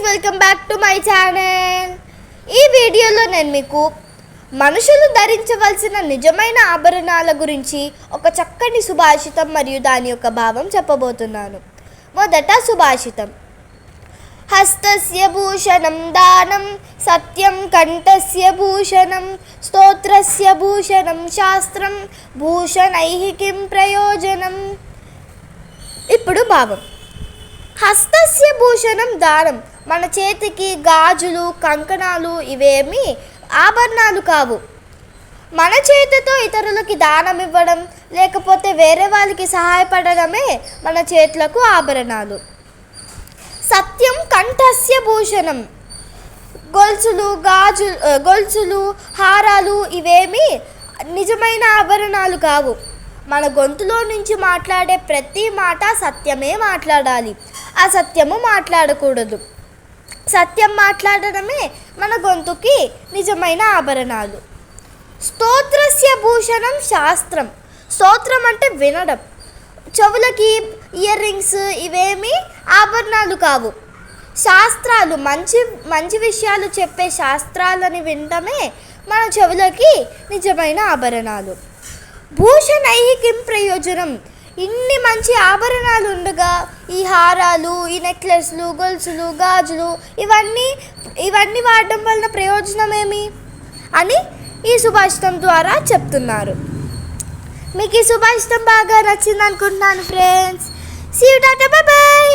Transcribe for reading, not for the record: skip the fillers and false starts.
Welcome back to my channel. ఈ వీడియోలో నేను మీకు మనుషులు ధరించవలసిన నిజమైన ఆభరణాల గురించి ఒక చక్కని సుభాషితం మరియు దాని యొక్క భావం చెప్పబోతున్నాను. మొదట సుభాషితం. హస్తస్య భూషణం దానం సత్యం కంఠస్య భూషణం స్తోత్రస్య భూషణం శాస్త్రం భూషణైః కిం ప్రయోజనం. ఇప్పుడు భావం. హస్తస్య భూషణం దానం, మన చేతికి గాజులు కంకణాలు ఇవేమి ఆభరణాలు కావు. మన చేతితో ఇతరులకి దానం ఇవ్వడం లేకపోతే వేరే వాళ్ళకి సహాయపడడమే మన చేతులకు ఆభరణాలు. సత్యం కంఠస్య భూషణం, గొలుసులు హారాలు ఇవేమి నిజమైన ఆభరణాలు కావు. మన గొంతులో నుంచి మాట్లాడే ప్రతి మాట సత్యమే మాట్లాడాలి, అసత్యము మాట్లాడకూడదు. సత్యం మాట్లాడడమే మన గొంతుకి నిజమైన ఆభరణాలు. స్తోత్రస్య భూషణం శాస్త్రం, స్తోత్రం అంటే వినడం. చెవులకి ఇయర్ రింగ్స్ ఇవేమి ఆభరణాలు కావు. శాస్త్రాలు, మంచి మంచి విషయాలు చెప్పే శాస్త్రాలని వినటమే మన చెవులకి నిజమైన ఆభరణాలు. భూషణైః కిం ప్రయోజనం, ఇన్ని మంచి ఆభరణాలు ఉండగా ఈ హారాలు, ఈ నెక్లెస్లు, గొలుసులు, గాజులు ఇవన్నీ వాడడం వలన ప్రయోజనం ఏమి అని ఈ సుభాషితం ద్వారా చెప్తున్నారు. మీకు ఈ సుభాషితం బాగా నచ్చింది అనుకుంటున్నాను ఫ్రెండ్స్. సీ యు, టాటా, బై బై.